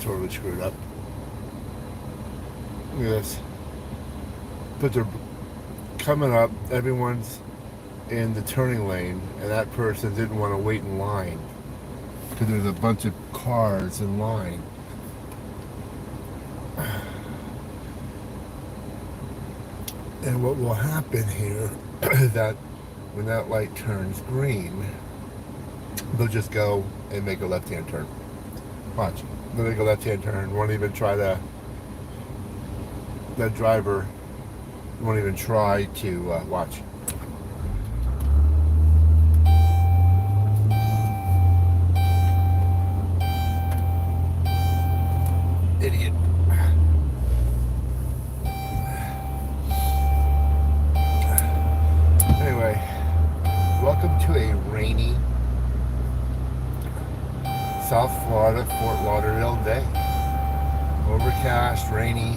totally screwed up. Look at this. But they're coming up, everyone's in the turning lane, and that person didn't want to wait in line because there's a bunch of cars in line. And what will happen here is that when that light turns green, they'll just go and make a left-hand turn. Watch. They'll make a left-hand turn. Won't even try to. That driver won't even try to watch. Idiot. Anyway, welcome to a rainy South Florida, Fort Lauderdale day. Overcast, rainy.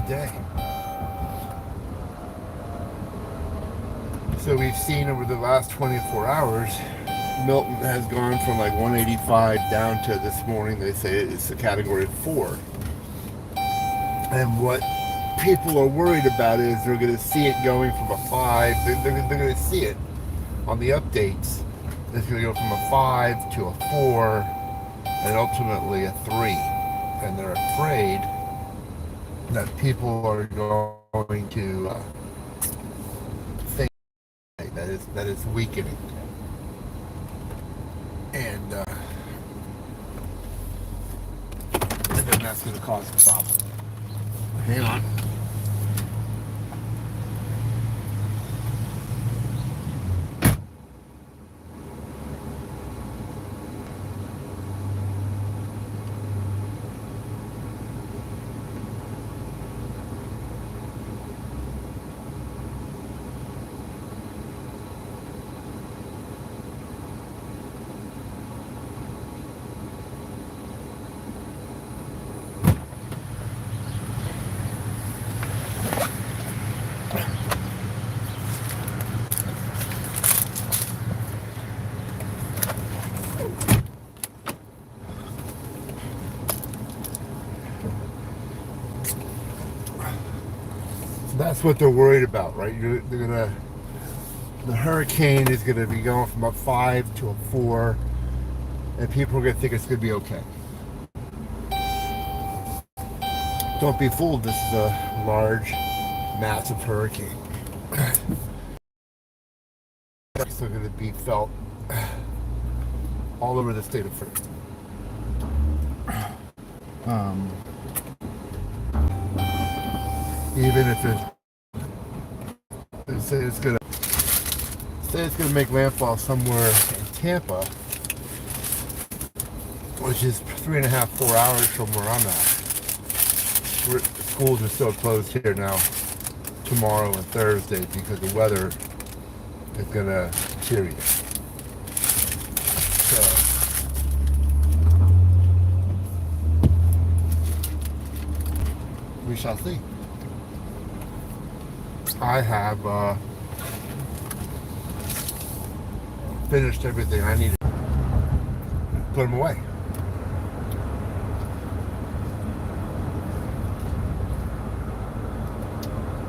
Day. So we've seen over the last 24 hours, Milton has gone from like 185 down to this morning, they say it's a category 4. And what people are worried about is they're going to see it going from a 5. They're going to see it on the updates. It's going to go from a 5 to a 4 and ultimately a 3. And they're afraid that people are going to think that is weakening, and then that's going to cause a problem. Hang on. That's what they're worried about, right? The hurricane is gonna be going from a 5 to a 4, and people are gonna think it's gonna be okay. Don't be fooled. This is a large, massive hurricane. It's still gonna be felt all over the state of Florida. Even if say it's gonna make landfall somewhere in Tampa, which is 3.5-4 hours from where I'm at. Schools are still closed here now, tomorrow and Thursday, because the weather is gonna deteriorate. So we shall see. I have finished everything I needed. Put them away.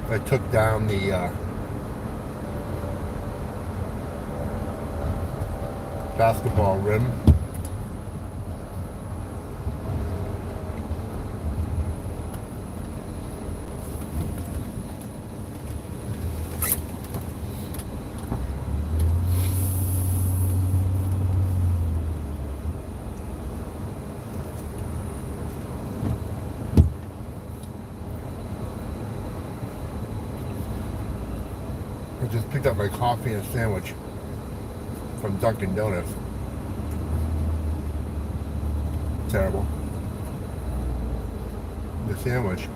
I took down the basketball rim. I just picked up my coffee and a sandwich from Dunkin' Donuts. Terrible. The sandwich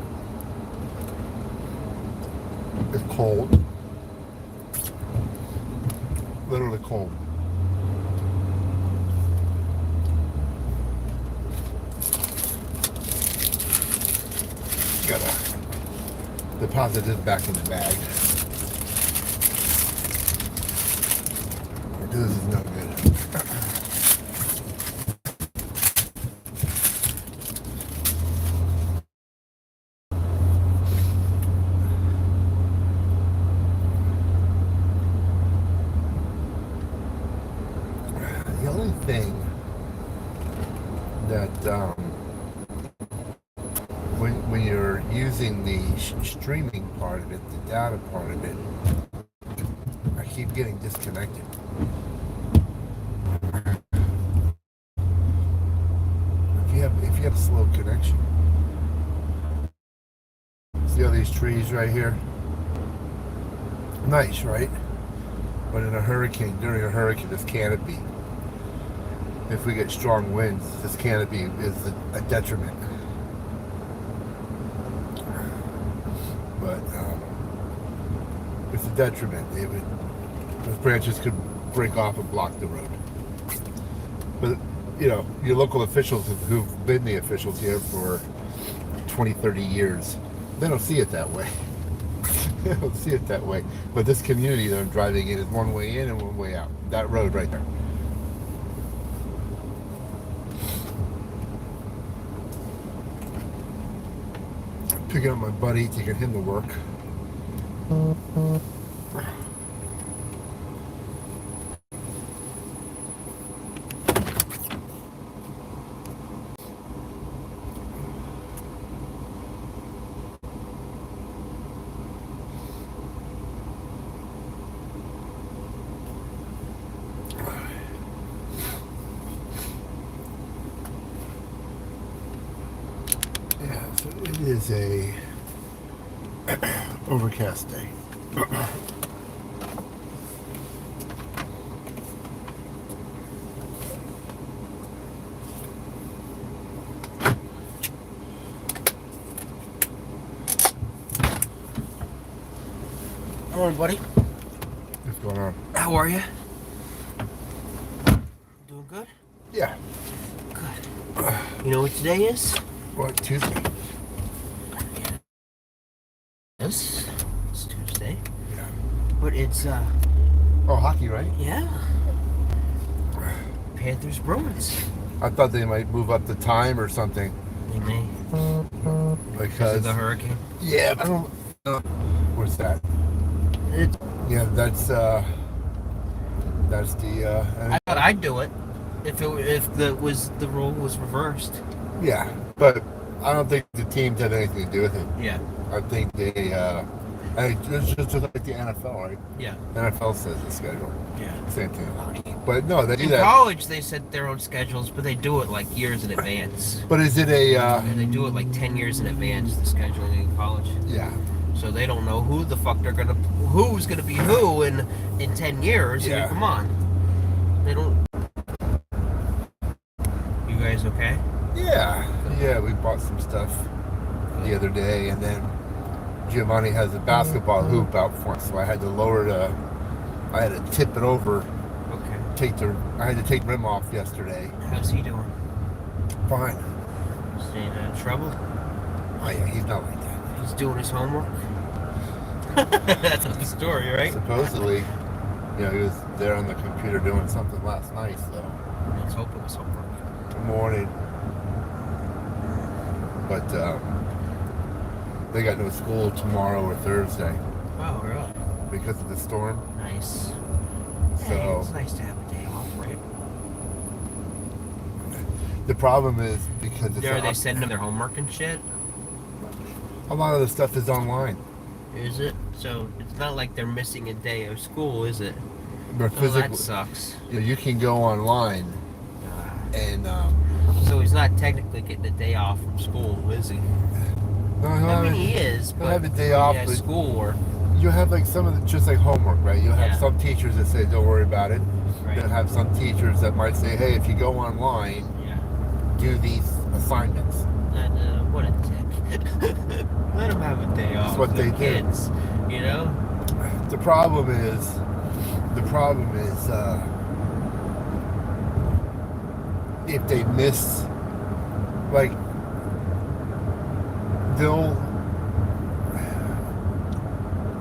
is cold. Literally cold. Gotta deposit this back in the bag. This is no good. The only thing that when you're using the streaming part of it, the data part of it, I keep getting disconnected. If you have slow connection, see all these trees right here? Nice, right? But in a hurricane, during a hurricane, this canopy, if we get strong winds, this canopy is a detriment. But it's a detriment. Those branches could break off and block the road. But you know, your local officials who've been the officials here for 20, 30 years, they don't see it that way. They don't see it that way. But this community that I'm driving in is one way in and one way out. That road right there. Picking up my buddy, taking him to work. Yeah, so it is a overcast day. Hello, buddy. What's going on? How are you? Doing good? Yeah. Good. You know what today is? What, Tuesday? Yes. It's Tuesday. Yeah. But it's, Oh, hockey, right? yeah. Panthers Bruins. I thought they might move up the time or something. They may. Because of the hurricane. Yeah, but I don't know. What's that? It's, Yeah, that's the I thought I'd do it if the rule was reversed. yeah, but I don't think the teams have anything to do with it. Yeah. I think it's just like the NFL, right? Yeah. NFL says the schedule. Yeah. Same thing. But no, they do In that. college, they set their own schedules, but they do it like years in advance. But is it a And they do it like 10 years in advance, the scheduling in college. yeah. So they don't know who the fuck who's gonna be who in 10 years. Yeah. I mean, come on. They don't. You guys okay? Yeah. Yeah, we bought some stuff the other day, and then Giovanni has a basketball hoop out front, so I had to I had to tip it over. Okay. I had to take rim off yesterday. How's he doing? Fine. Staying out of trouble? Oh yeah, he's not like that. He's doing his homework? That's not the story, right? Supposedly, he was there on the computer doing something last night, so. Let's hope it was homework. Good morning. But they got no school tomorrow or Thursday Oh, really? because of the storm. Nice. Hey, So it's nice to have a day off, right? the problem is because Are they sending them their homework and shit? a lot of the stuff is online. Is it? So it's not like they're missing a day of school, is it? But Oh, that physically, sucks. you can go online and So he's not technically getting a day off from school, is he? no, I mean, he is, he'll but have a day off, he has but school or you have like some of the, just like homework, right? You'll have Yeah. some teachers that say, don't worry about it. right. You'll have some teachers that might say, hey, if you go online, Yeah. do these assignments. And, what a dick. Let him have a day off. what They're they do. kids, you know? The problem is, if they miss, like,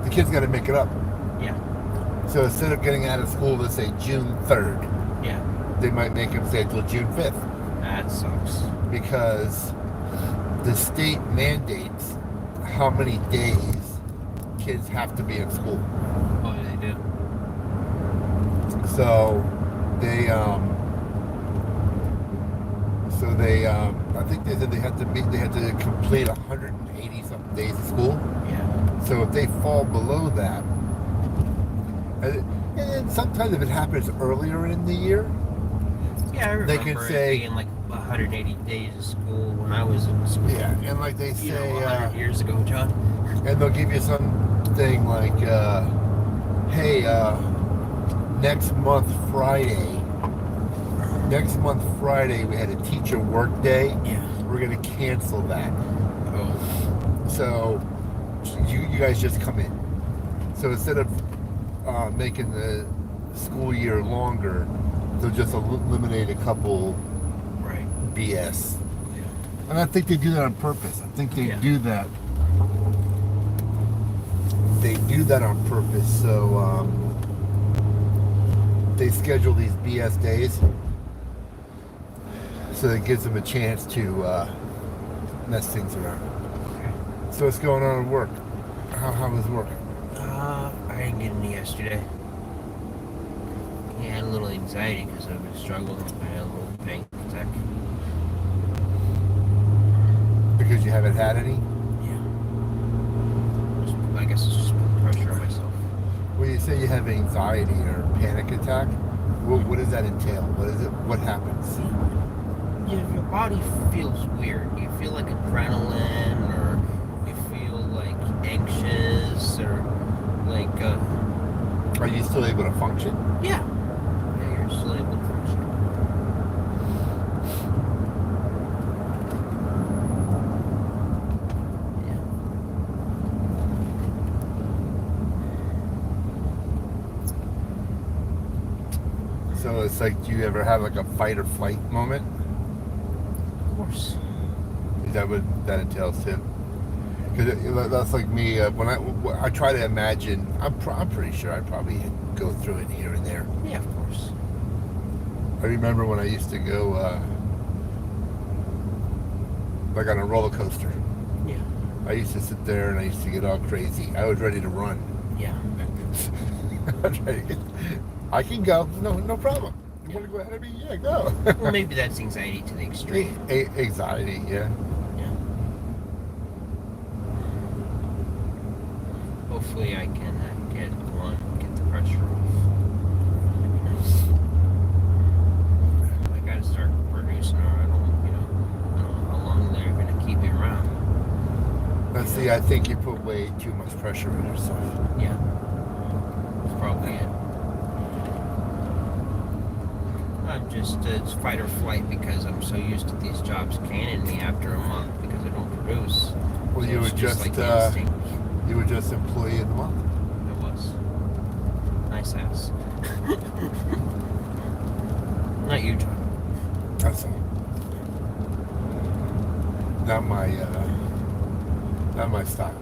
the kid's got to make it up. Yeah. So instead of getting out of school, let's say June 3rd, Yeah. they might make them stay until June 5th That sucks. because the state mandates how many days kids have to be in school. Oh, they do. So they, I think they said they had to complete 180 something days of school. Yeah. So if they fall below that, and sometimes if it happens earlier in the year, Yeah, I remember they can say, it being like 180 days of school when I was in school. yeah, and like they say, 100 years ago, John. and they'll give you something like, hey, next month Friday we had a teacher work day. Yeah. We're gonna cancel that. Oh. So you guys just come in. So instead of making the school year longer, they'll just eliminate a couple Right. BS. Yeah. And I think they do that on purpose. I think they do that. They do that on purpose. So they schedule these BS days, so it gives them a chance to mess things around. Okay. So what's going on at work? How was work? I didn't get any yesterday. Yeah, I had a little anxiety because I've been struggling with my little panic attack. Because you haven't had any? Yeah. I guess it's just putting pressure on myself. When you say you have anxiety or panic attack, what does that entail? What is it? What happens? Your body feels weird. You feel like adrenaline, or you feel like anxious, or like Are you still able to function? yeah, you're still able to function. Yeah. So it's like, do you ever have like a fight or flight moment? Of course. Is that what that entails too? Because that's like me. When I try to imagine, I'm pretty sure I probably go through it here and there. Yeah, of course. I remember when I used to go like on a roller coaster. Yeah. I used to sit there and I used to get all crazy. I was ready to run. Yeah. I can go. No problem. You want to go ahead of me? Yeah, go. Well, maybe that's anxiety to the extreme. Anxiety, yeah. Yeah. Hopefully, I can get the pressure off. That'd be nice. I gotta start producing, or I don't know how long they're gonna keep me around. Let's see. I think you put way too much pressure on yourself. Yeah. That's probably it. I'm just, it's fight or flight because I'm so used to these jobs canning me after a month because I don't produce. Well, So you were it's just like instinct. you were just employee of the month. It was. Nice ass. Not you, John. That's all. Not my style.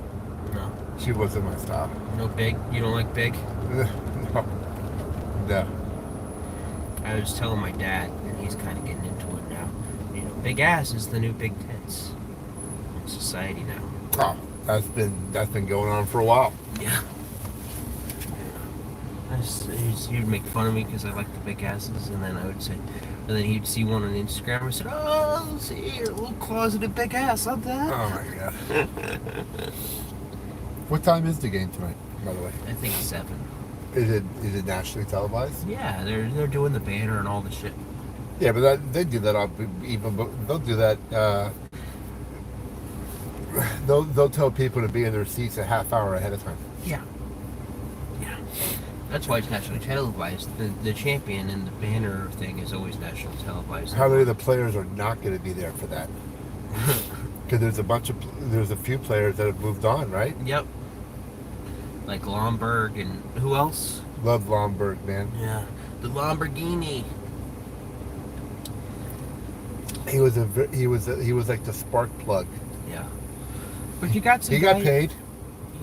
No. She wasn't my style. No big? You don't like big? No. I was telling my dad, and he's kind of getting into it now. Big ass is the new big tits in society now. Oh, that's been going on for a while. Yeah. He'd make fun of me because I like the big asses, and then I would say, and then he'd see one on Instagram. I said, "Oh, see your little closeted big ass on that." Oh my god. What time is the game tonight, by the way? I think 7. Is it nationally televised? Yeah, they're doing the banner and all the shit. Yeah, but they do that they'll do that. They'll tell people to be in their seats a half hour ahead of time. Yeah. Yeah. That's why it's nationally televised. The champion and the banner thing is always national televised. How many of the players are not going to be there for that? Because there's a few players that have moved on, right? Yep. Like Lomberg and who else? Love Lomberg, man. Yeah. The Lamborghini. He was like the spark plug. Yeah. But you got some He got paid.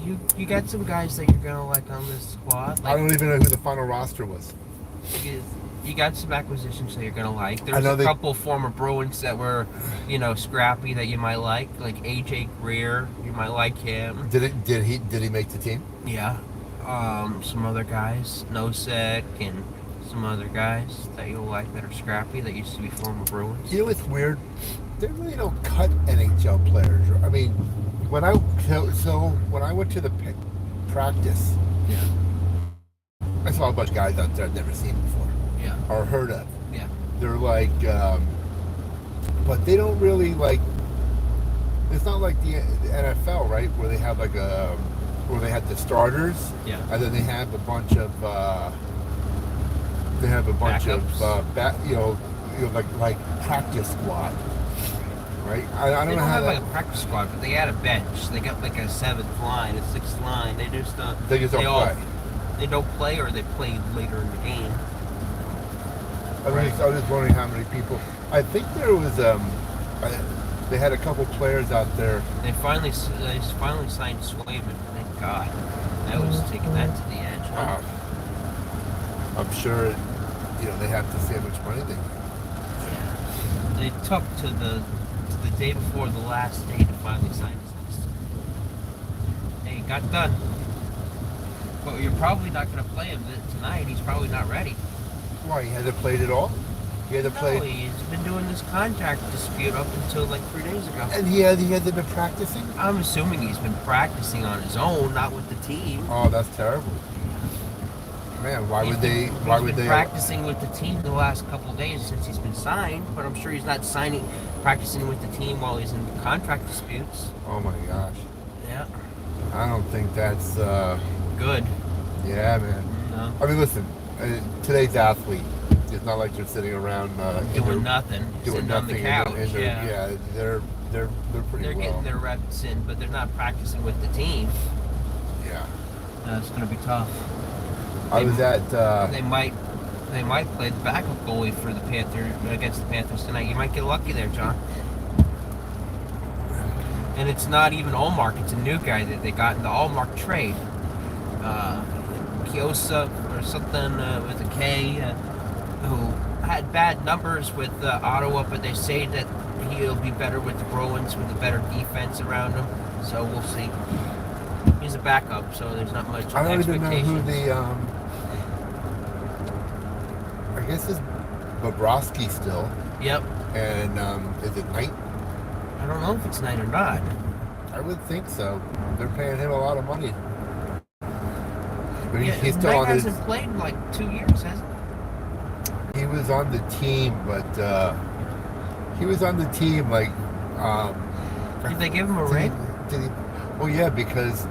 you got some guys that you're gonna like on this squad. I Like don't even know who the final roster was. you got some acquisitions that you're gonna like. I There's know a they- couple former Bruins that were, scrappy that you might like AJ Greer. You might like him. Did he make the team? Yeah. Some other guys, Nosek and some other guys that you'll like that are scrappy that used to be former Bruins. You know what's weird? They really don't cut NHL players. I mean, when I went to the practice, Yeah. I saw a bunch of guys out there I'd never seen before Yeah. or heard of. Yeah. They're like, but they don't really like. It's not like the NFL, right? Where they have where they have the starters, Yeah. and then they have a bunch of like practice squad, right? I don't They know don't how have that. like a practice squad, but they had a bench. They got like a 7th line, a 6th line. They just They just don't play. They don't play, or they play later in the game. I was just wondering how many people. I think there was they had a couple players out there. They finally signed Swayman. Thank God. That was taking that to the edge. Huh? I'm sure, they have to see how much money they. Yeah. They took to the day before the last day to finally sign his list. Hey, it got done. But you're probably not going to play him tonight. He's probably not ready. Why, he hasn't played at all? He hasn't No, played. he's been doing this contract dispute up until like 3 days ago. And he hasn't been practicing? I'm assuming he's been practicing on his own, not with the team. Oh, that's terrible. Man, why would they? He's been practicing with the team the last couple of days since he's been signed, but I'm sure he's not practicing with the team while he's in contract disputes. Oh my gosh. Yeah. I don't think that's. Good. Yeah, man. No. I mean, listen. Today's athlete. It's not like they're sitting around Doing nothing. doing Sitting on nothing. the couch. Yeah, they're pretty They're well. getting their reps in, but they're not practicing with the team. Yeah. It's going to be tough. I was at. They might play the backup goalie for the Panthers against the Panthers tonight. You might get lucky there, John. And it's not even Allmark; it's a new guy that they got in the Allmark trade. Kiosa or something with a K, who had bad numbers with Ottawa, but they say that he'll be better with the Bruins with a better defense around him. So we'll see. He's a backup, so there's not much I don't even know expectation. who the. I guess it's Bobrovsky still. Yep. And is it Knight? I don't know if it's night or not. I would think so. They're paying him a lot of money. But Yeah, he's still Knight on his. hasn't played in like 2 years, has he? He was on the team, but he was on the team like. Did they give him a ring? Did he? Well, yeah, because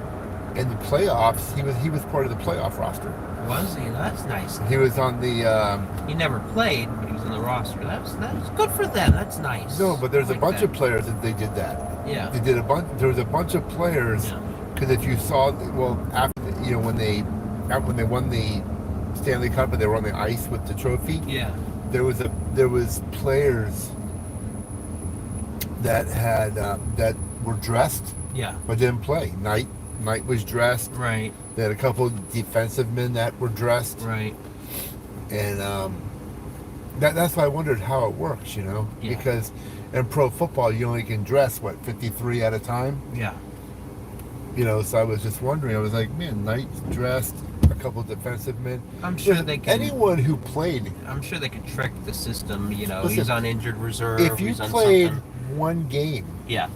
in the playoffs, he was part of the playoff roster. Was he? That's nice. He was on the. He never played, but he was on the roster. That's good for them. That's nice. No, but there's I a like bunch that. of players that they did that. Yeah. They did a bunch. There was a bunch of players. Yeah. Because if you saw, after when they won the Stanley Cup and they were on the ice with the trophy, Yeah. there was players that had that were dressed Yeah. but didn't play. Knight was dressed. Right. They had a couple of defensive men that were dressed, Right. and that's why I wondered how it works. Yeah. Because in pro football you only can dress 53 at a time. Yeah. So I was just wondering. I was like, man, Knight's dressed, a couple of defensive men. I'm sure Listen, they can. anyone who played. I'm sure they could trick the system. Listen, He's on injured reserve. If you he's on played something. one game Yeah.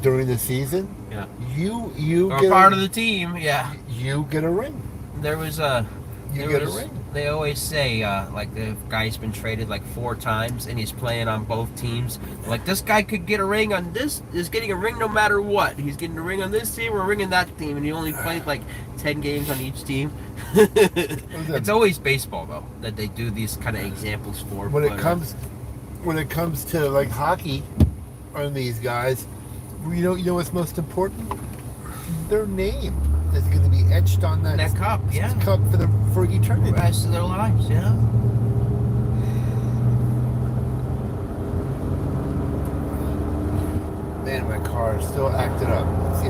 during the season, Yeah. you Or get part of the team. Yeah. you get a ring. There was You get a ring. They always say like the guy's been traded like 4 times and he's playing on both teams. Like this guy could get a ring on this is getting a ring no matter what. He's getting a ring on this team or a ring on that team, and he only played like 10 games on each team. It's always baseball though that they do these kind of examples for. When it comes to like hockey, on these guys, you know what's most important? Their name is going to be etched on that cup, yeah, cup for eternity. the rest of their lives, yeah. Man, my car is still acting up. See,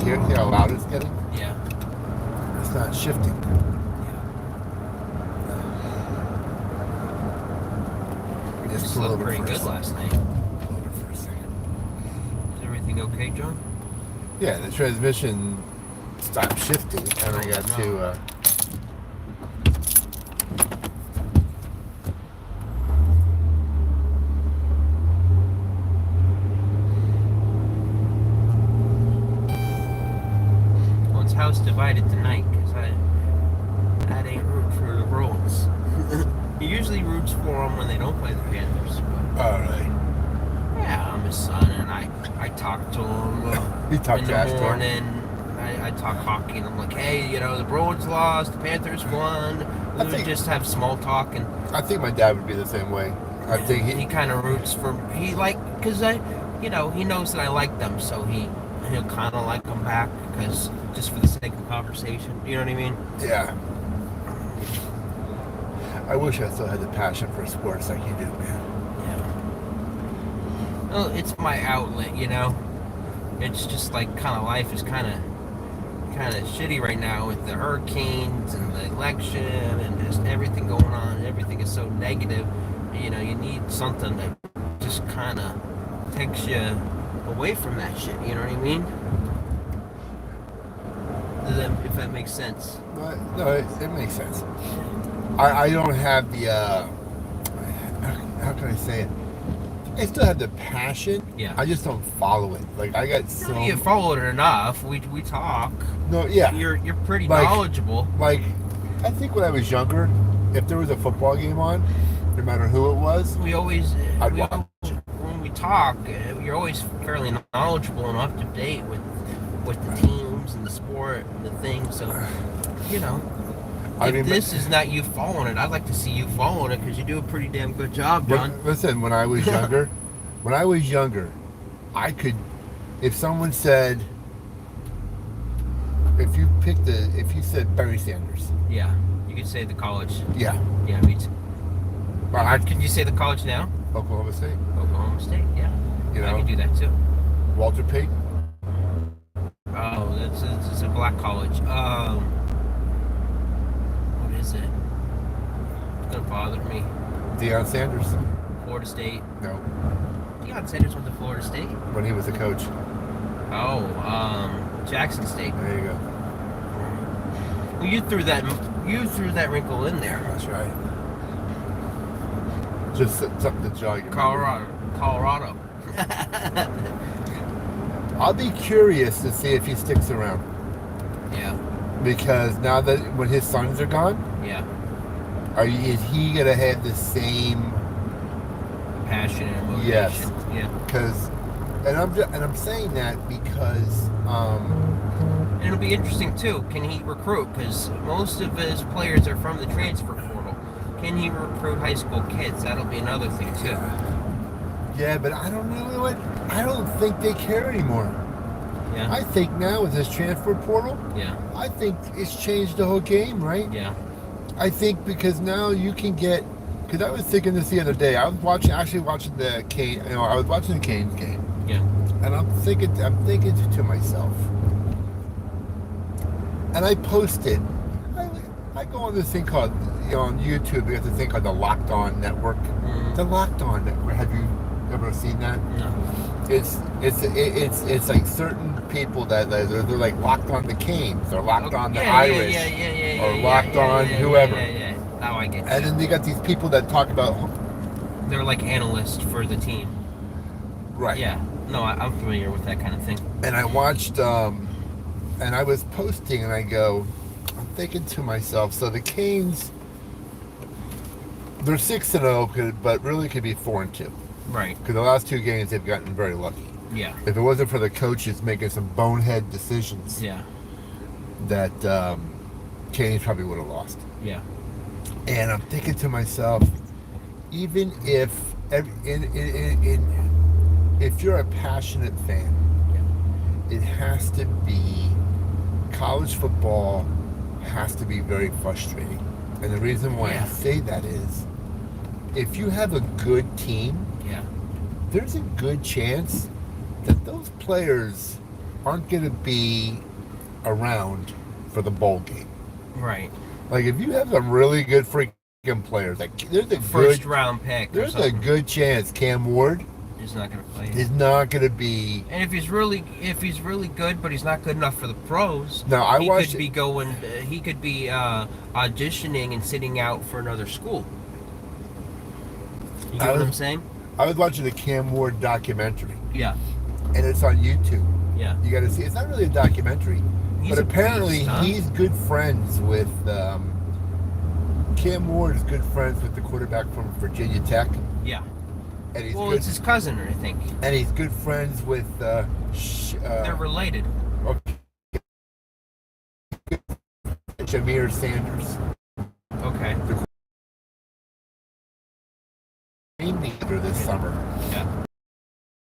he See how loud it's getting? Yeah. It's not shifting. We just This pull looked over pretty for a good second. last night. Pull over for a second. Is everything okay, John? Yeah, the transmission stopped shifting, and I got to. Well, it's house divided tonight because I ain't root for the Bruins. He usually roots for them when they don't play the Panthers. But, All right. yeah, I'm his son, and I talk to him You talk in trash the to him? morning. I talk hockey, and I'm like, hey, you know, the Bruins lost, the Panthers won. I We think- just have small talk, and I think my dad would be the same way. I think he kind of roots for because he knows that I like them, so he'll kind of like them back because just for the sake of conversation. You know what I mean? Yeah. I wish I still had the passion for sports like you do, man. Yeah. Well, it's my outlet, you know. It's just like kind of life is kind of shitty right now with the hurricanes and the election and just everything going on. Everything is so negative. You know, you need something that just kind of takes you away from that shit. You know what I mean? If that makes sense. No, it makes sense. I don't have the how can I say it? I still have the passion. Yeah. I just don't follow it. Like I got so You followed it enough. We talk. no, yeah. You're pretty Like- knowledgeable. Like I think when I was younger, if there was a football game on, no matter who it was, We always I'd we watch. always- when we talk, you're always fairly knowledgeable and up to date with the teams and the sport and the thing. So you know. I If mean, this is not you following it, I'd like to see you following it because you do a pretty damn good job, John. listen, when I was younger, I could, if someone said, if you said Barry Sanders, Yeah, you could say the college. yeah, Yeah, me too. well, Could you say the college now? Oklahoma State, Oklahoma State. Yeah, you I know, can do that too. Walter Payton, Oh, it's a black college. What is it? It's gonna bother me. Deion Sanders, Florida State. no, Deion Sanders went to Florida State. when he was the coach. Oh, Jackson State. There you go. Well, you threw that wrinkle in there. That's right. Just something to jog your memory. Colorado. I'll be curious to see if he sticks around Yeah, because now that when his sons are gone, yeah. is he gonna have the same? Passion and motivation. Yes. Yeah. Because, and I'm saying that because, And it'll be interesting too. Can he recruit? Because most of his players are from the transfer portal. Can he recruit high school kids? That'll be another thing too. yeah, but I don't know what. I don't think they care anymore. Yeah. I think now with this transfer portal, Yeah. I think it's changed the whole game, right? Yeah. I think because now you can get. Because I was thinking this the other day. I was actually watching the Cane. You know, I was watching the Canes game, Yeah. and I'm thinking to myself, and I posted. I go on this thing called, on YouTube. We have this thing called the Locked On Network. Mhm. The Locked On Network. Have you ever seen that? No. It's like certain people that they're like locked on the Canes, or locked on the Yeah, Irish, yeah, or locked on whoever. Yeah. Now I get it. And then they got these people that talk about They're like analysts for the team. right. Yeah. No, I'm familiar with that kind of thing. And I watched, and I was posting, and I'm thinking to myself, so the Canes, they're 6-0, but really could be 4-2. Right. Because the last two games they've gotten very lucky. Yeah. If it wasn't for the coaches making some bonehead decisions, Yeah. that Canes probably would have lost. Yeah. And I'm thinking to myself, even if if you're a passionate fan, it has to be, college football has to be very frustrating. And the reason why I say that is, if you have a good team, Yeah. there's a good chance that those players aren't going to be around for the bowl game. Right. Like if you have some really good freaking players, like there's a First round pick. There's a good chance Cam Ward is not going to play. Is not going to be. And if he's really good, but he's not good enough for the pros. No, he could be going. He could be auditioning and sitting out for another school. You get what I'm saying? I was watching the Cam Ward documentary. Yeah. And it's on YouTube. Yeah. You got to see. It's not really a documentary, but apparently he's good friends with. Cam Ward is good friends with the quarterback from Virginia Tech. Yeah. And he's it's his cousin, I think. And he's good friends with. They're related. Okay. Shamir Sanders. Okay. Leader this summer. Yeah.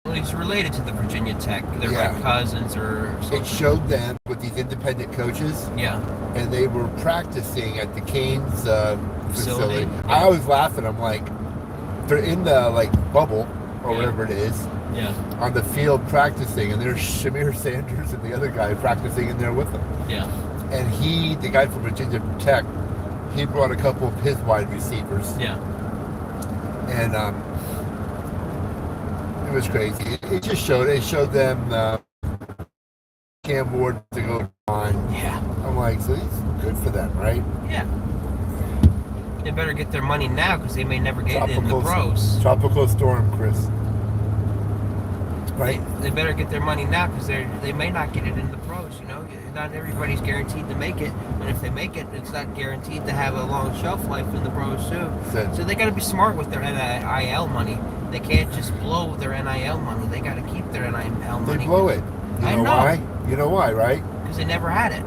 Well, he's related to the Virginia Tech. They're like cousins or something. It showed them with these independent coaches. Yeah. And they were practicing at the Canes facility. Yeah. I was laughing. I'm like, they're in the bubble or whatever it is. Yeah. On the field practicing, and there's Shamir Sanders and the other guy practicing in there with them. Yeah. And the guy from Virginia Tech, he brought a couple of his wide receivers. Yeah. And it was crazy. It showed them Cam Ward to go on. Yeah. I'm like, so it's good for them, right? Yeah. They better get their money now because they may never get it in the pros. Tropical storm, Chris. Right? They better get their money now because they may not get it in the pros. You know, not everybody's guaranteed to make it, and if they make it, it's not guaranteed to have a long shelf life in the pros too. So they got to be smart with their NIL money. They can't just blow their NIL money. They got to keep their NIL money. They blow it. You know why? You know why, right? Because they never had it.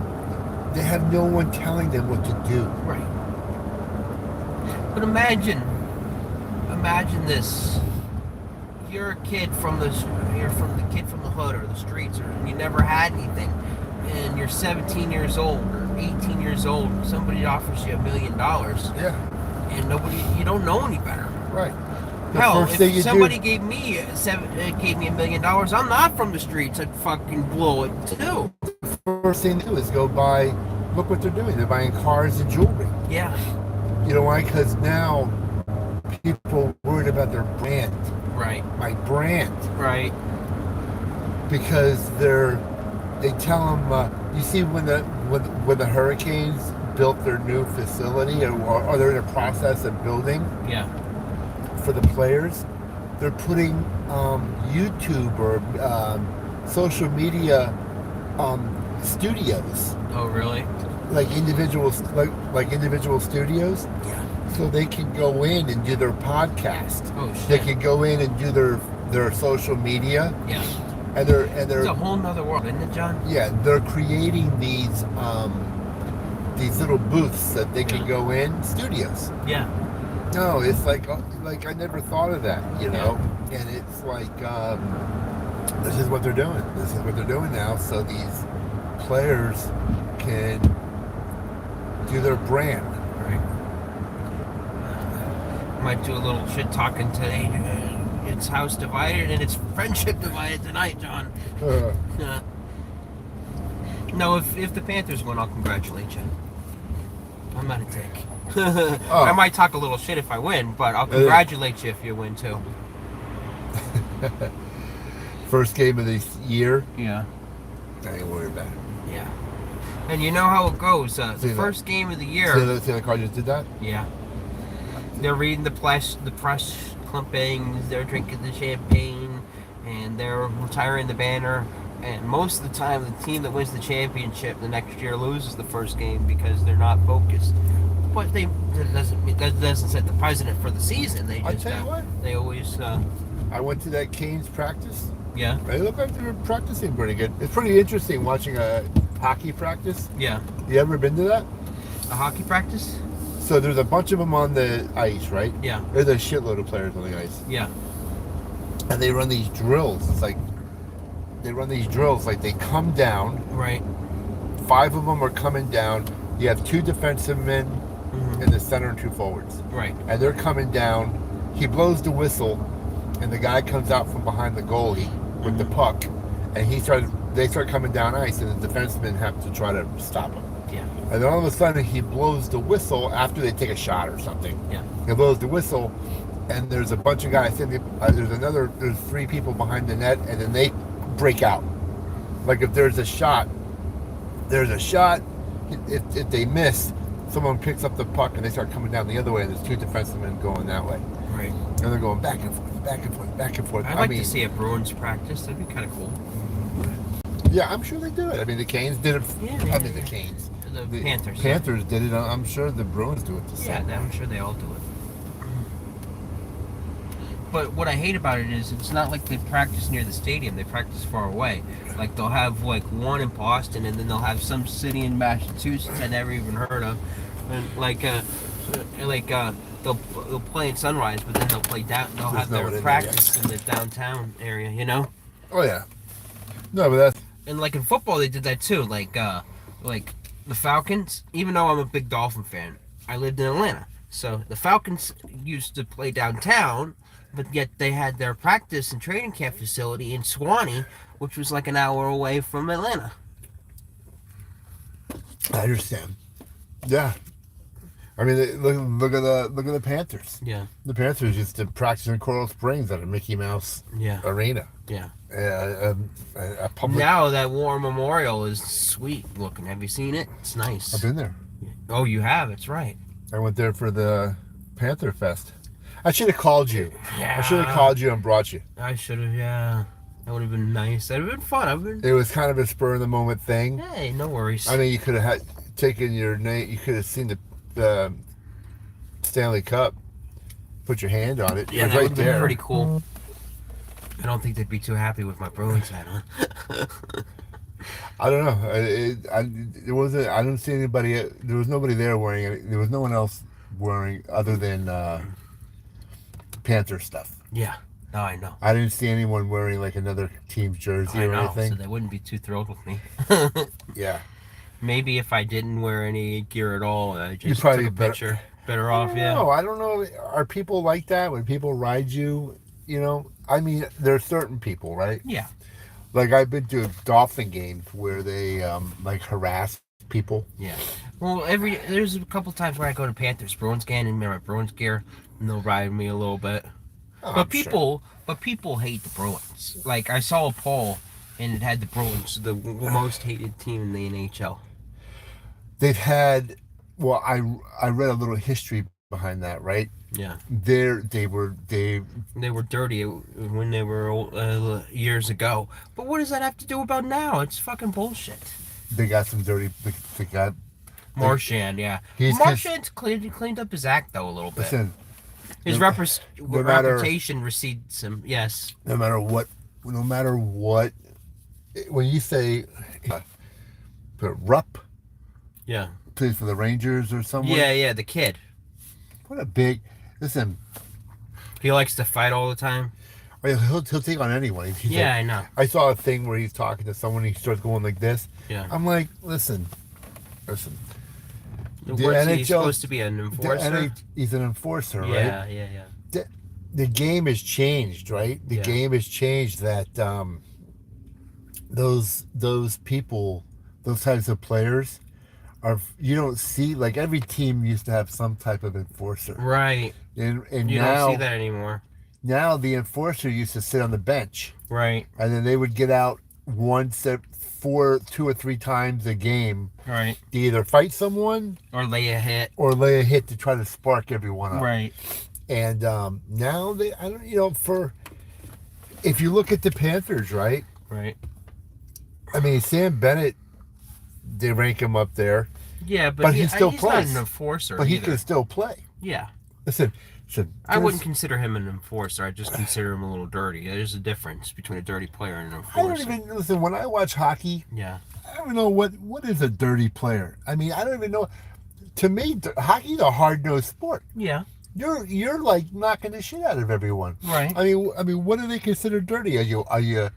They have no one telling them what to do. Right. But imagine this. You're a kid from the kid from the hood or the streets, or you never had anything, and you're 17 years old or 18 years old. Somebody offers you $1 million. Yeah. And you don't know any better. Right. Hell, if somebody gave me $1 million, I'm not from the streets. I'd fucking blow it too. The first thing they do is go buy. Look what they're doing. They're buying cars and jewelry. Yeah. You know why? Because now people are worried about their brand. Right. My brand. Right. Because they tell them. You see when the Hurricanes built their new facility, or they're in a process of building. Yeah. For the players, they're putting YouTube or social media studios. Oh, really? Like individual studios. Yeah. So they can go in and do their podcast. Oh shit. They can go in and do their social media. Yeah. And they're it's a whole nother world, isn't it, John? Yeah, they're creating these little booths that they can go in, studios. Yeah. No, it's like I never thought of that, you know. Yeah. And it's like this is what they're doing. This is what they're doing now. So these players can do their brand. Right. Might do a little shit talking today. It's house divided and it's friendship divided tonight, John. No, if the Panthers win, I'll congratulate you. I'm not a dick. I might talk a little shit if I win, but I'll congratulate you if you win too. First game of the year? Yeah. I ain't worried about it. Yeah. And you know how it goes. The first game of the year. See the Cardinals did that? Yeah. They're reading the press clippings, they're drinking the champagne, and they're retiring the banner. And most of the time, the team that wins the championship the next year loses the first game because they're not focused. But that doesn't set the precedent for the season. They just, I tell you what. They always. I went to that Canes practice. Yeah. They look like they were practicing pretty good. It's pretty interesting watching a hockey practice. Yeah. You ever been to that? A hockey practice? So there's a bunch of them on the ice, right? Yeah. There's a shitload of players on the ice. Yeah. And they run these drills. It's like they come down. Right. 5 of them are coming down. You have 2 defensive men in the center and 2 forwards. Right. And they're coming down. He blows the whistle, and the guy comes out from behind the goalie with the puck, and he starts they start coming down ice, and the defensemen have to try to stop them. Yeah. And then all of a sudden, he blows the whistle after they take a shot or something. Yeah. He blows the whistle, and there's a bunch of guys. There's 3 people behind the net, and then they break out. Like if there's a shot. If they miss, someone picks up the puck, and they start coming down the other way, and there's 2 defensemen going that way. Right. And they're going back and forth, back and forth, back and forth. I'd like to see a Bruins practice. That'd be kind of cool. Yeah, I'm sure they do it. I mean, the Canes did it. The Canes. The Panthers. Panthers did it. I'm sure the Bruins do it the same. Yeah, I'm sure they all do it. But what I hate about it is it's not like they practice near the stadium. They practice far away. Like they'll have like one in Boston, and then they'll have some city in Massachusetts I never even heard of, and they'll play in Sunrise, but then they'll play down. They'll have their practice in the downtown area. You know. Oh yeah. No, but that's. And like in football, they did that too. Like the Falcons. Even though I'm a big Dolphin fan, I lived in Atlanta, so the Falcons used to play downtown. But yet they had their practice and training camp facility in Suwanee, which was like an hour away from Atlanta. I understand. Yeah. I mean, look at the Panthers. Yeah. The Panthers used to practice in Coral Springs at a Mickey Mouse arena. Yeah. A public. Now that War Memorial is sweet looking. Have you seen it? It's nice. I've been there. Oh, you have? It's right. I went there for the Panther Fest. I should have called you. Yeah. I should have called you and brought you. I should have, yeah. That would have been nice. That would have been fun. It was kind of a spur of the moment thing. Hey, no worries. I mean, you could have taken your name. You could have seen the Stanley Cup. Put your hand on it. Yeah, it was that right would have been there. pretty cool. I don't think they'd be too happy with my Bruins hat on. I don't know. It wasn't. I didn't see anybody. There was nobody there wearing it. There was no one else wearing other than Panther stuff. Yeah. No, I know. I didn't see anyone wearing like another team's jersey or anything. So they wouldn't be too thrilled with me. Yeah. Maybe if I didn't wear any gear at all, I just probably took a picture. Better off, yeah. No, I don't know. Are people like that when people ride you? You know, I mean, there are certain people, right? Yeah. Like I've been to Dolphin games where they like harass people. Yeah. Well, there's a couple times where I go to Panthers Bruins game and wear my Bruins gear, and they'll ride me a little bit. Oh, but people hate the Bruins. Like I saw a poll, and it had the Bruins the most hated team in the NHL. They've had. Well, I read a little history behind that, right? Yeah. They were dirty when they were years ago. But what does that have to do about now? It's fucking bullshit. They got some dirty. They got Marchand, yeah. Marchand's cleaned up his act though a little bit. Listen, his reputation recedes him. Yes. No matter what, when you say Rupp, yeah, plays for the Rangers or someone. Yeah, the kid. What a big. Listen. He likes to fight all the time. He'll take on anyone. I know. I saw a thing where he's talking to someone. He starts going like this. Yeah. I'm like, listen. What's he supposed to be, an enforcer? He's an enforcer, right? Yeah. The game has changed, right? The game has changed that those people, those types of players, you don't see, like every team used to have some type of enforcer. Right. And you now, don't see that anymore. Now the enforcer used to sit on the bench. Right. And then they would get out once 2 or 3 times a game. Right. To either fight someone or lay a hit. To try to spark everyone up. Right. And now if you look at the Panthers, right? Right. I mean, Sam Bennett, they rank him up there. Yeah, but he still plays. Not an enforcer. But he can still play. Yeah. Listen, I wouldn't consider him an enforcer. I just consider him a little dirty. There's a difference between a dirty player and an enforcer. I don't even listen when I watch hockey. Yeah. I don't know what is a dirty player. I mean, I don't even know. To me, hockey's a hard-nosed sport. Yeah. You're like knocking the shit out of everyone. Right. I mean, what do they consider dirty? Are you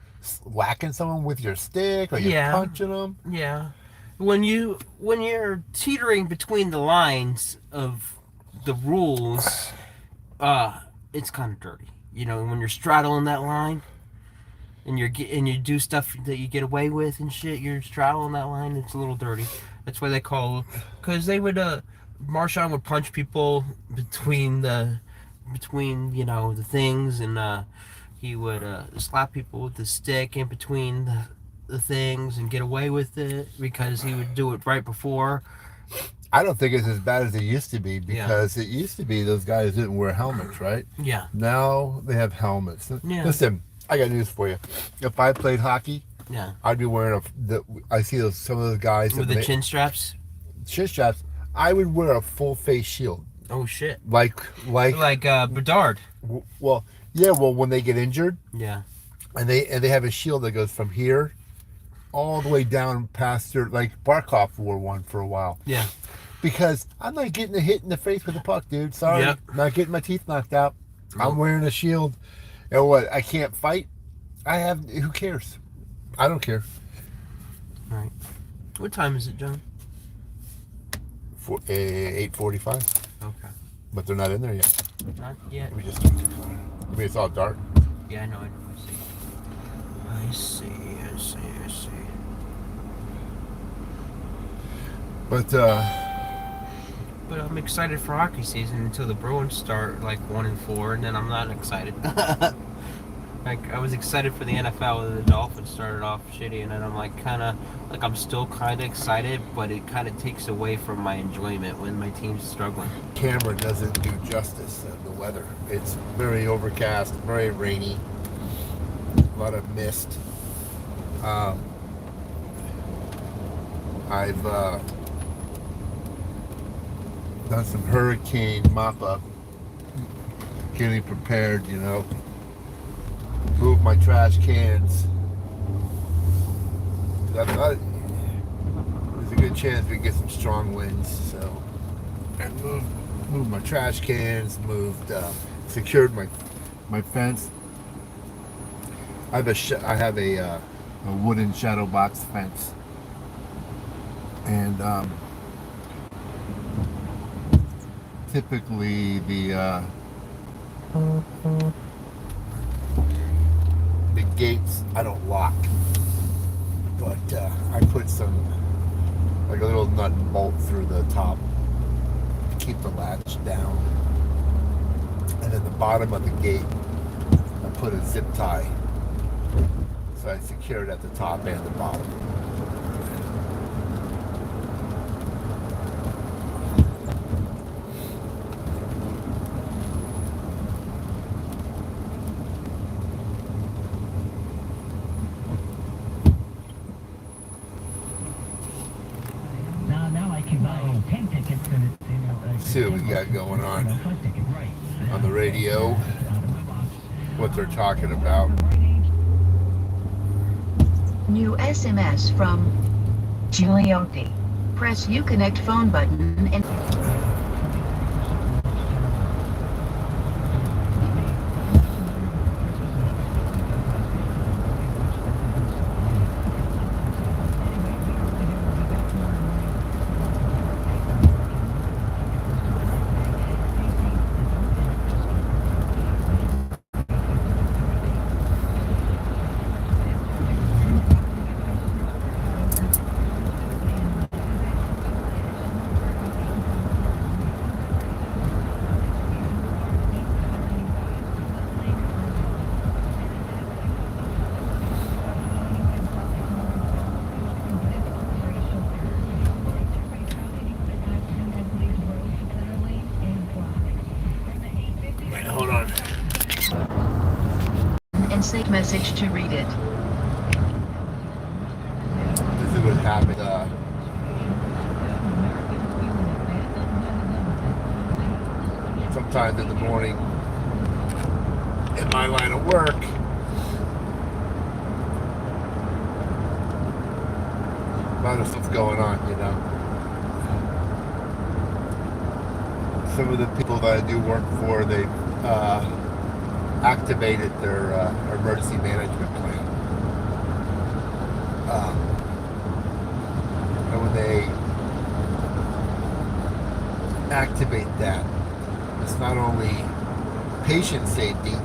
whacking someone with your stick? Are you punching them? Yeah. When you're teetering between the lines of the rules, it's kind of dirty. You know, when you're straddling that line, and you do stuff that you get away with and shit. You're straddling that line. It's a little dirty. That's why they call, because they would Marshawn would punch people between the things, and he would slap people with the stick in between the things and get away with it because he would do it right before. I don't think it's as bad as it used to be, Yeah. because it used to be those guys didn't wear helmets, right? Yeah. Now they have helmets. Yeah. Listen, I got news for you. If I played hockey, Yeah. I'd be wearing I see some of those guys With the chin straps. Chin straps. I would wear a full face shield. Oh shit. Like Bedard. Well, yeah. Well, when they get injured, Yeah. and they have a shield that goes from here all the way down past their, like Barkov wore one for a while. Yeah. Because I'm not getting a hit in the face with a puck, dude. Sorry. Yep. Not getting my teeth knocked out. Nope. I'm wearing a shield. And what? I can't fight? Who cares? I don't care. All right. What time is it, John? 8:45. Okay. But they're not in there yet. Not yet. We just. I mean, it's all dark. Yeah, I know. I see. But But I'm excited for hockey season until the Bruins start like 1-4, and then I'm not excited. Like, I was excited for the NFL when the Dolphins started off shitty, and then I'm like I'm still kind of excited, but it kind of takes away from my enjoyment when my team's struggling. camera doesn't do justice to the weather. It's very overcast, very rainy, a lot of mist. I've done some hurricane mop-up, getting prepared, move my trash cans. There's a good chance we get some strong winds, so I moved my trash cans, secured my fence. I have a wooden shadow box fence, and typically the gates I don't lock, but I put like a little nut and bolt through the top to keep the latch down, and then the bottom of the gate I put a zip tie, so I secure it at the top and the bottom. See what we got going on the radio, what they're talking about. New SMS from Giuliotti. Press Uconnect phone button and... Hold on. and save message to read it. This is what happened. Sometimes in the morning, in my line of work, a lot of stuff going on, Some of the people that I do work for, they activated their emergency management plan. And when they activate that, it's not only patient safety,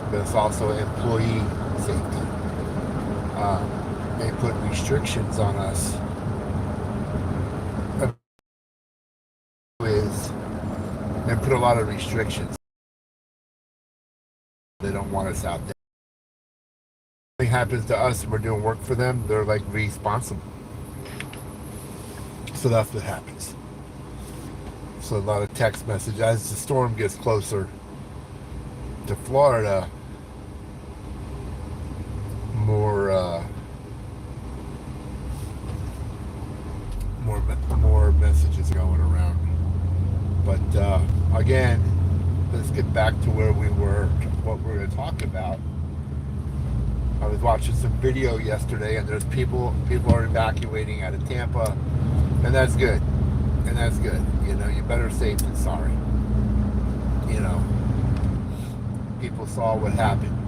but it's also employee safety. they put restrictions on us. Is they put a lot of restrictions. They don't want us out there. If something happens to us and we're doing work for them, they're like responsible. So that's what happens. So a lot of text messages as the storm gets closer to Florida. More messages going around. But again, let's get back to where we were, what we're going to talk about. I was watching some video yesterday, and there's people are evacuating out of Tampa, and that's good. And that's good. You know, you're better safe than sorry. You know, people saw what happened.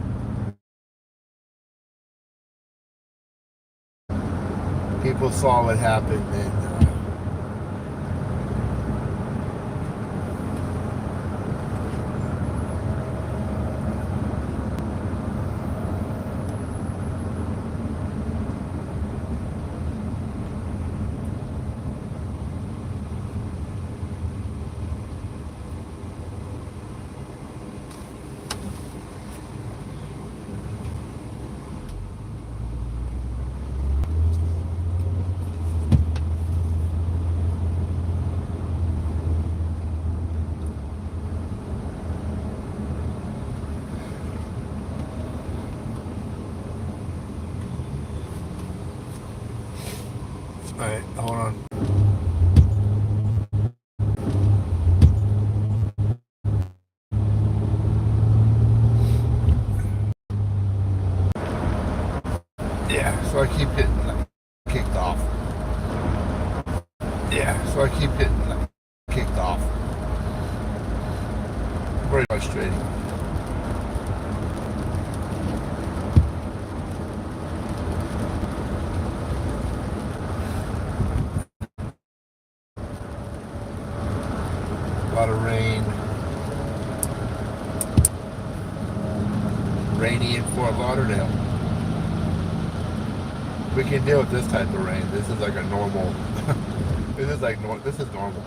People saw what happened, and all right, hold on. Yeah, so I keep getting kicked off. Yeah, so I keep getting kicked off. Very frustrating. A lot of rain. Rainy in Fort Lauderdale. We can deal with this type of rain. This is like a normal. This is normal.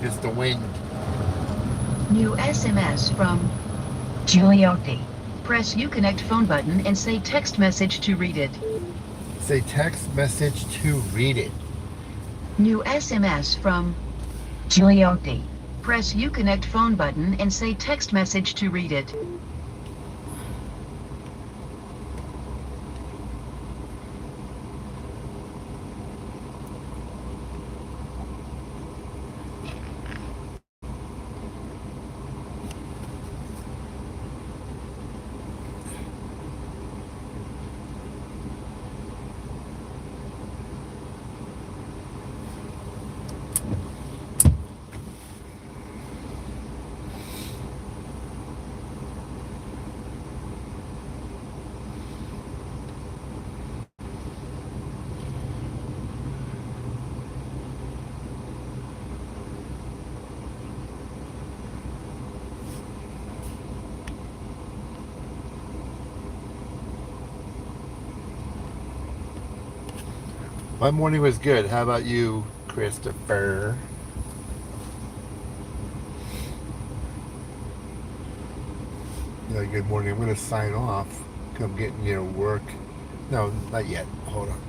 It's the wind. New SMS from Giuliotti. Press Uconnect phone button and say text message to read it. Say text message to read it. New SMS from Giuliotti. Press Uconnect phone button and say text message to read it. My morning was good. How about you, Christopher? Yeah, good morning. I'm going to sign off. I'm getting near work. No, not yet. Hold on.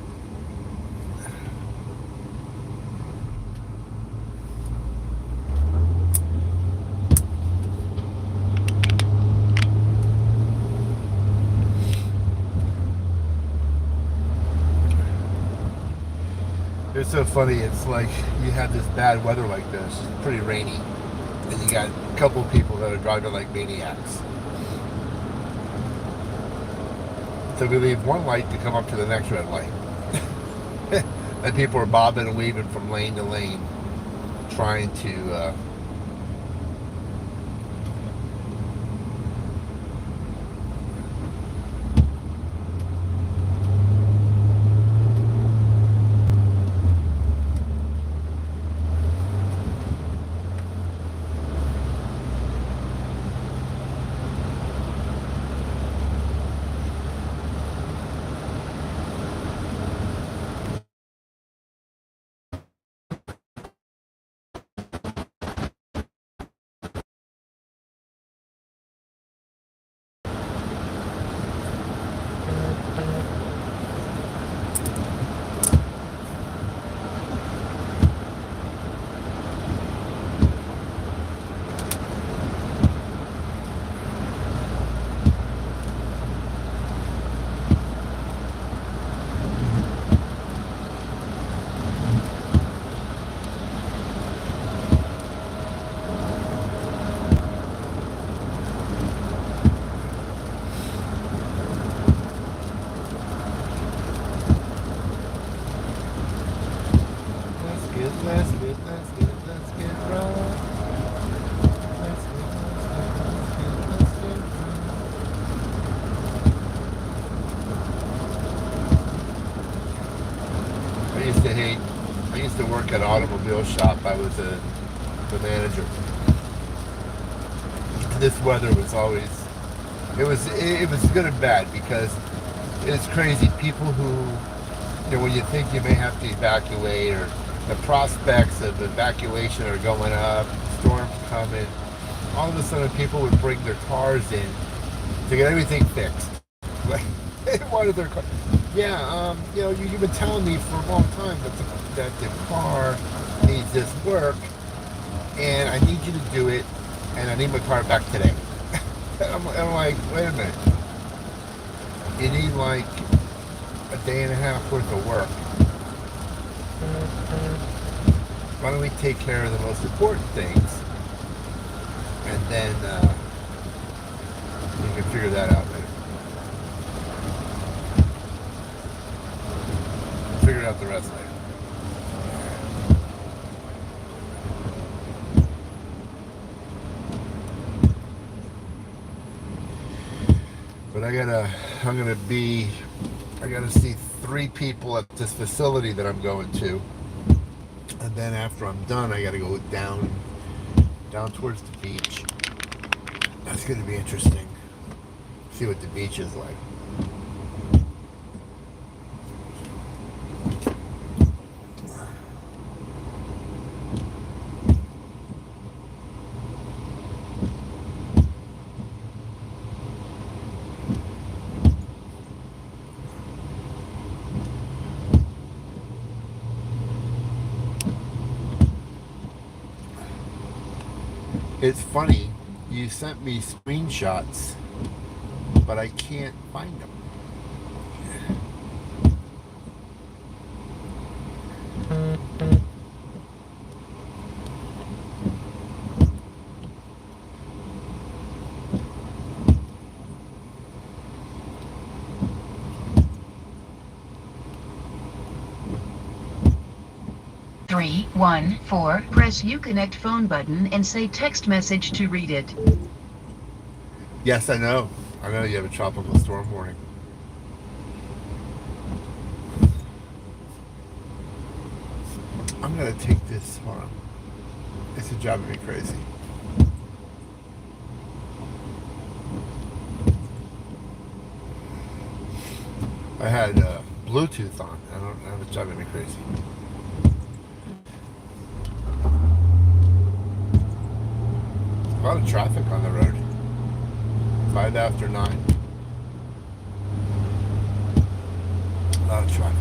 It's so funny. It's like you have this bad weather like this. It's pretty rainy. And you got a couple of people that are driving like maniacs. So we leave one light to come up to the next red light. And people are bobbing and weaving from lane to lane, trying to work at an automobile shop. I was the manager. And this weather was always it was good and bad because it's crazy. People who, when you think you may have to evacuate or the prospects of evacuation are going up, storms coming, all of a sudden people would bring their cars in to get everything fixed. Like they wanted their car. Yeah, you've been telling me for a long time that the car needs this work, and I need you to do it, and I need my car back today. I'm like, wait a minute. You need like a day and a half worth of work. Why don't we take care of the most important things, and then you can figure that out later. Figure out the rest later. But I gotta see 3 people at this facility that I'm going to, and then after I'm done, I gotta go down towards the beach. That's gonna be interesting. See what the beach is like. It's funny, you sent me screenshots, but I can't find them. Three, 1, 4. Press Uconnect phone button and say text message to read it. Yes, I know. I know you have a tropical storm warning. I'm gonna take this. Hold on. It's driving me crazy. I had Bluetooth on. I don't know. It's driving me crazy. A lot of traffic on the road. 5 after 9. A lot of traffic.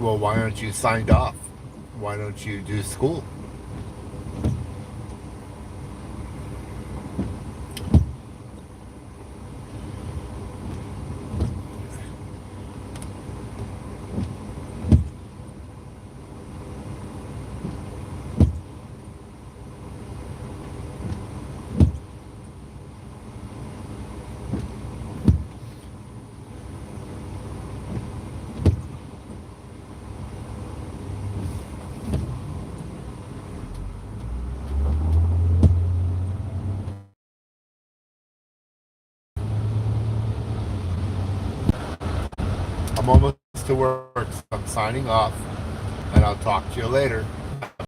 Well, why aren't you signed off? Why don't you do school? I'm almost to work, so I'm signing off, and I'll talk to you later.